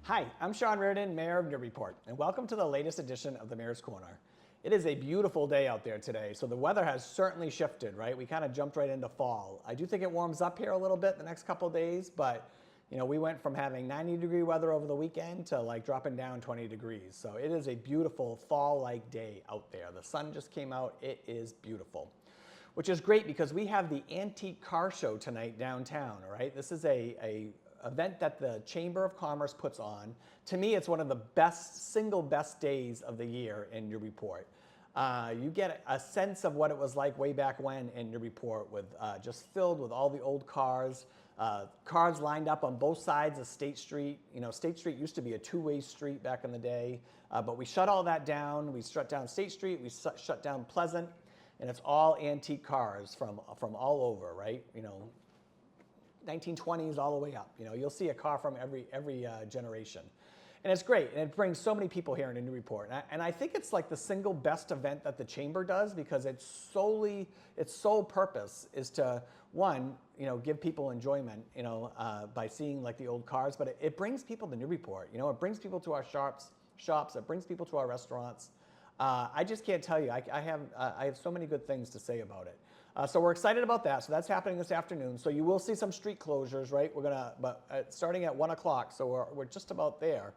Hi, I'm Sean Reardon, Mayor of Newburyport, and welcome to the latest edition of the Mayor's Corner. It is a beautiful day out there today, so the weather has certainly shifted, right? We kind of jumped right into fall. I do think it warms up here a little bit the next couple of days, but we went from having 90-degree weather over the weekend to like dropping down 20 degrees. So it is a beautiful fall-like day out there. The sun just came out. It is beautiful, which is great because we have the antique car show tonight downtown, all right? This is a event that the Chamber of Commerce puts on. To me, it's one of the single best days of the year in Newburyport. You get a sense of what it was like way back when in Newburyport, with just filled with all the old cars, cars lined up on both sides of State Street. State Street used to be a two-way street back in the day, but we shut all that down. We shut down State Street, we shut down Pleasant, and it's all antique cars from all over, right? 1920s all the way up. You'll see a car from every generation. And it's great, and it brings so many people here in Newburyport. And I think it's like the single best event that the Chamber does, because its sole purpose is to, one, give people enjoyment, by seeing like the old cars, but it brings people to Newburyport. It brings people to our shops, it brings people to our restaurants. I just can't tell you, I have so many good things to say about it. So we're excited about that. So that's happening this afternoon. So you will see some street closures, right? But starting at 1 o'clock, so we're just about there.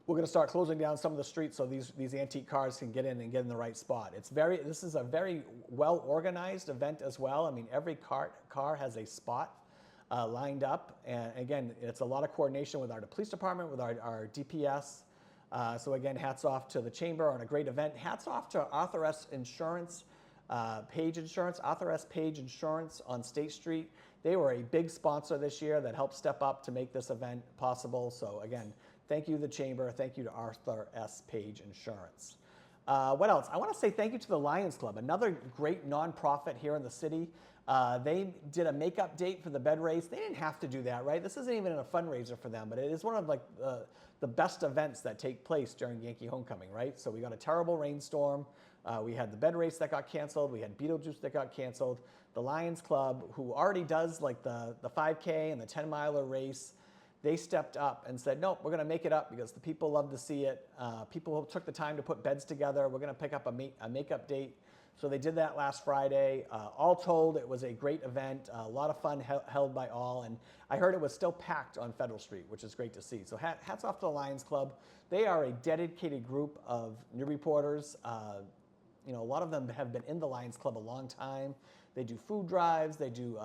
We're going to start closing down some of the streets so these antique cars can get in and get in the right spot. This is a very well organized event as well. I mean, every car has a spot lined up, and again, it's a lot of coordination with our police department, with our DPS. So again, hats off to the Chamber on a great event. Hats off to Arthur S. Insurance. Page Insurance, Arthur S. Page Insurance on State Street. They were a big sponsor this year that helped step up to make this event possible. So again, thank you to the Chamber. Thank you to Arthur S. Page Insurance. What else? I want to say thank you to the Lions Club, another great nonprofit here in the city. They did a makeup date for the bed race. They didn't have to do that, right? This isn't even a fundraiser for them, but it is one of like the best events that take place during Yankee Homecoming, right? So we got a terrible rainstorm. We had the bed race that got canceled. We had Beetlejuice that got canceled. The Lions Club, who already does like the 5K and the 10-miler race, they stepped up and said, nope, we're going to make it up because the people love to see it. People took the time to put beds together. We're going to pick up a makeup date. So they did that last Friday. All told, it was a great event, a lot of fun held by all. And I heard it was still packed on Federal Street, which is great to see. So hats off to the Lions Club. They are a dedicated group of Newburyporters. A lot of them have been in the Lions Club a long time. They do food drives. They do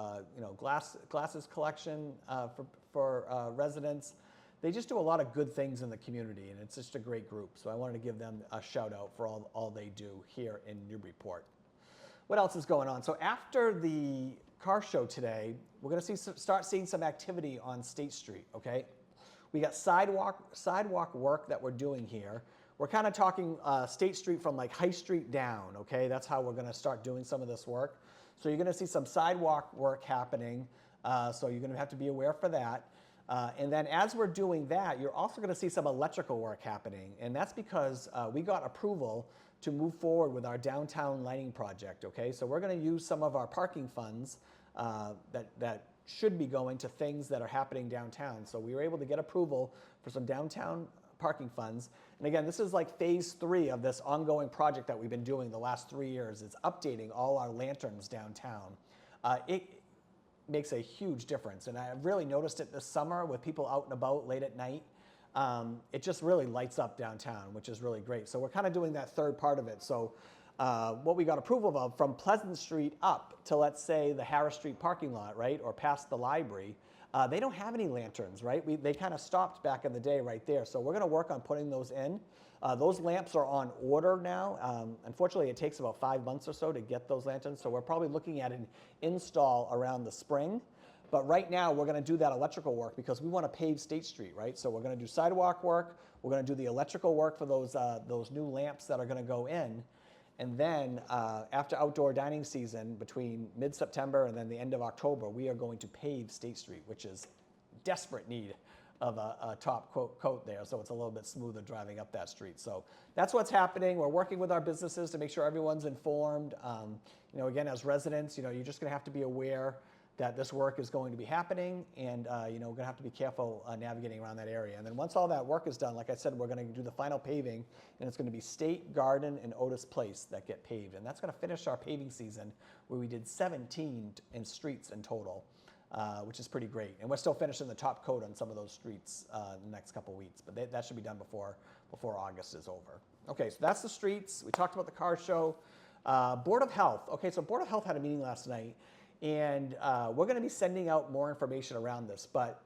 glasses collection for residents. They just do a lot of good things in the community, and it's just a great group. So I wanted to give them a shout out for all they do here in Newburyport. What else is going on? So after the car show today, we're going to start seeing some activity on State Street. Okay, we got sidewalk work that we're doing here. We're kind of talking State Street from like High Street down, okay? That's how we're going to start doing some of this work. So you're going to see some sidewalk work happening, so you're going to have to be aware for that. And then as we're doing that, you're also going to see some electrical work happening, and that's because we got approval to move forward with our downtown lighting project, okay? So we're going to use some of our parking funds that should be going to things that are happening downtown. So we were able to get approval for some downtown parking funds. And again, this is like phase 3 of this ongoing project that we've been doing the last 3 years. It's updating all our lanterns downtown. It makes a huge difference, and I've really noticed it this summer with people out and about late at night. It just really lights up downtown, which is really great. So we're kind of doing that third part of it. So what we got approval of from Pleasant Street up to, let's say, the Harris Street parking lot, right, or past the library, they don't have any lanterns, right? They kind of stopped back in the day right there. So we're going to work on putting those in. Those lamps are on order now. Unfortunately, it takes about 5 months or so to get those lanterns. So we're probably looking at an install around the spring. But right now, we're going to do that electrical work because we want to pave State Street, right? So we're going to do sidewalk work. We're going to do the electrical work for those new lamps that are going to go in. And then after outdoor dining season, between mid-September and then the end of October, we are going to pave State Street, which is desperate need of a top coat there, so it's a little bit smoother driving up that street. So that's what's happening. We're working with our businesses to make sure everyone's informed. Again, as residents, you're just going to have to be aware that this work is going to be happening, and we're going to have to be careful navigating around that area. And then once all that work is done, like I said, we're going to do the final paving, and it's going to be State, Garden, and Otis Place that get paved. And that's going to finish our paving season, where we did 17 in streets in total, which is pretty great. And we're still finishing the top coat on some of those streets in the next couple weeks, but that should be done before August is over. Okay, so that's the streets. We talked about the car show. Board of Health. Okay, so Board of Health had a meeting last night, and we're going to be sending out more information around this. But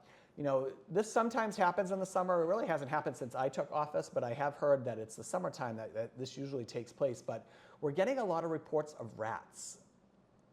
this sometimes happens in the summer. It really hasn't happened since I took office, but I have heard that it's the summertime that this usually takes place. But we're getting a lot of reports of rats.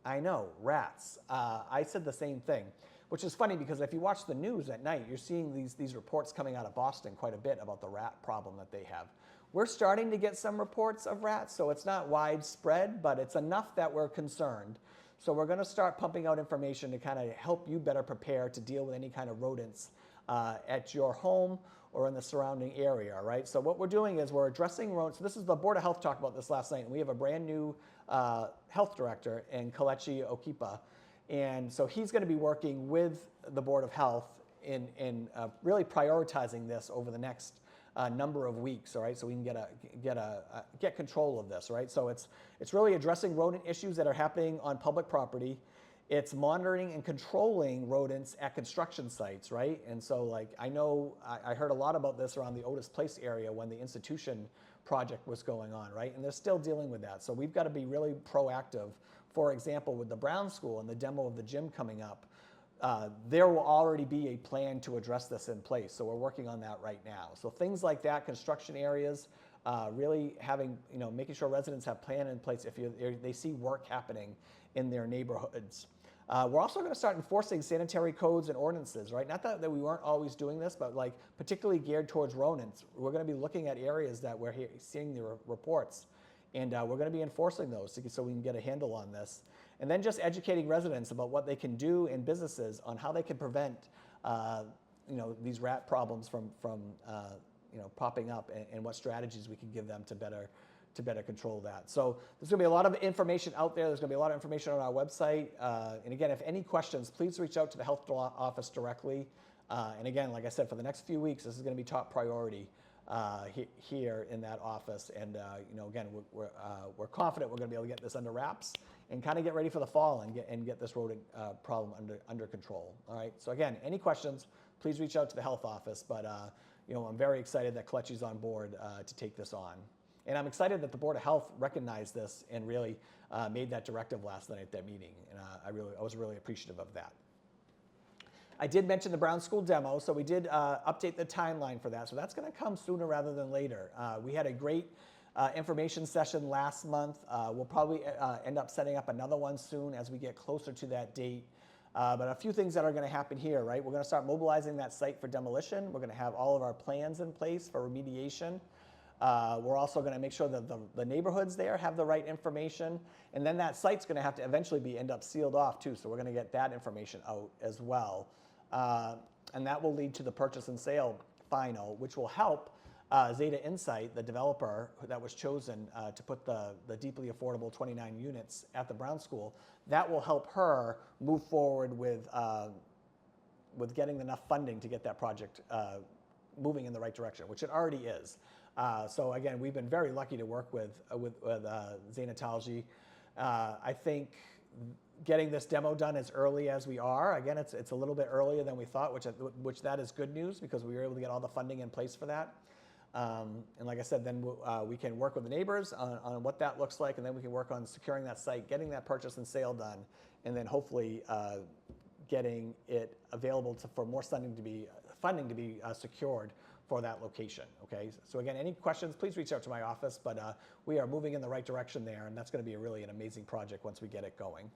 I know, rats. I said the same thing, which is funny because if you watch the news at night, you're seeing these reports coming out of Boston quite a bit about the rat problem that they have. We're starting to get some reports of rats, so it's not widespread, but it's enough that we're concerned. So we're going to start pumping out information to kind of help you better prepare to deal with any kind of rodents at your home or in the surrounding area, right? So what we're doing is we're addressing rodents. So this is the Board of Health talked about this last night, and we have a brand new health director in Kelechi Okipa. And so he's going to be working with the Board of Health in really prioritizing this over the next number of weeks, all right, so we can get control of this, right? So it's really addressing rodent issues that are happening on public property. It's monitoring and controlling rodents at construction sites, right? And so, like, I heard a lot about this around the Otis Place area when the institution project was going on, right? And they're still dealing with that. So we've got to be really proactive. For example, with the Brown School and the demo of the gym coming up, there will already be a plan to address this in place. So we're working on that right now. So things like that, construction areas, really having, making sure residents have plan in place if they see work happening in their neighborhoods. We're also going to start enforcing sanitary codes and ordinances, right? Not that we weren't always doing this, but like particularly geared towards rodents. We're going to be looking at areas that we're seeing the reports, and we're going to be enforcing those so we can get a handle on this. And then just educating residents about what they can do in businesses on how they can prevent, these rat problems from popping up, and what strategies we can give them to better control that. So there's going to be a lot of information out there. There's going to be a lot of information on our website. And again, if any questions, please reach out to the health office directly. And again, like I said, for the next few weeks, this is going to be top priority here in that office. And again, we're confident we're going to be able to get this under wraps and kind of get ready for the fall and get this rodent problem under control. All right. So again, any questions, please reach out to the health office. But I'm very excited that Kelechi's on board to take this on. And I'm excited that the Board of Health recognized this and really made that directive last night at that meeting. And I was really appreciative of that. I did mention the Brown School demo, so we did update the timeline for that. So that's going to come sooner rather than later. We had a great information session last month. We'll probably end up setting up another one soon as we get closer to that date. But a few things that are going to happen here, right? We're going to start mobilizing that site for demolition. We're going to have all of our plans in place for remediation. We're also going to make sure that the neighborhoods there have the right information. And then that site's going to have to eventually end up sealed off too. So we're going to get that information out as well. And that will lead to the purchase and sale final, which will help Zeta Insight, the developer that was chosen to put the deeply affordable 29 units at the Brown School. That will help her move forward with getting enough funding to get that project moving in the right direction, which it already is. So again, we've been very lucky to work with Zanatology. I think getting this demo done as early as we are, again, it's a little bit earlier than we thought, which that is good news because we were able to get all the funding in place for that. And like I said, then we can work with the neighbors on what that looks like, and then we can work on securing that site, getting that purchase and sale done, and then hopefully getting it available for more funding to be secured for that location, okay? So again, any questions, please reach out to my office, but we are moving in the right direction there, and that's gonna be really an amazing project once we get it going.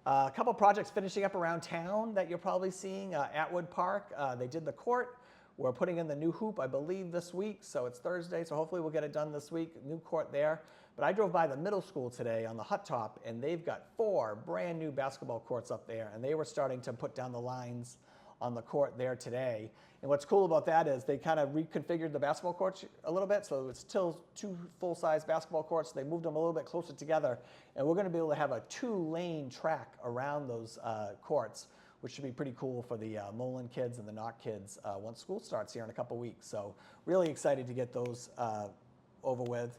A couple projects finishing up around town that you're probably seeing. Atwood Park, they did the court. We're putting in the new hoop, I believe, this week, so it's Thursday, so hopefully we'll get it done this week, new court there. But I drove by the middle school today on the hut top, and they've got 4 brand new basketball courts up there, and they were starting to put down the lines on the court there today. And what's cool about that is they kind of reconfigured the basketball courts a little bit, so it's still 2 full-size basketball courts. They moved them a little bit closer together, and we're going to be able to have a 2-lane track around those courts, which should be pretty cool for the Mullen kids and the Knock kids once school starts here in a couple weeks. So really excited to get those over with.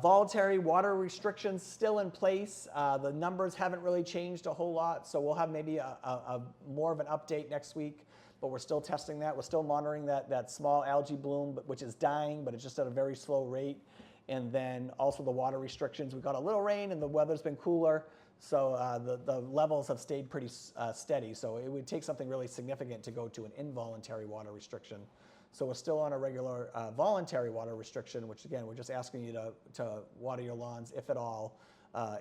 Voluntary water restrictions still in place. The numbers haven't really changed a whole lot, so we'll have maybe a more of an update next week, but we're still testing that. We're still monitoring that small algae bloom, which is dying, but it's just at a very slow rate. And then also the water restrictions. We got a little rain and the weather's been cooler, so the levels have stayed pretty steady. So it would take something really significant to go to an involuntary water restriction. So we're still on a regular voluntary water restriction, which again, we're just asking you to water your lawns, if at all,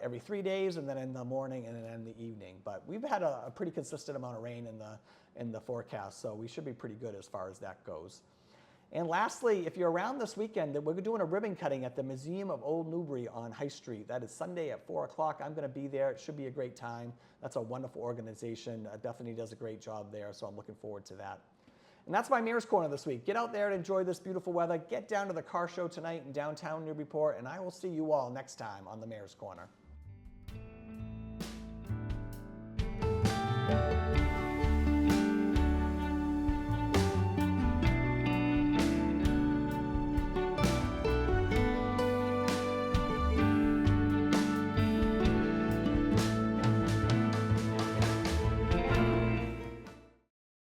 every 3 days, and then in the morning and then in the evening. But we've had a pretty consistent amount of rain in the forecast, so we should be pretty good as far as that goes. And lastly, if you're around this weekend, we're doing a ribbon cutting at the Museum of Old Newbury on High Street. That is Sunday at 4 o'clock. I'm going to be there. It should be a great time. That's a wonderful organization. Bethany does a great job there, so I'm looking forward to that. And that's my Mayor's Corner this week. Get out there and enjoy this beautiful weather. Get down to the car show tonight in downtown Newburyport, and I will see you all next time on the Mayor's Corner.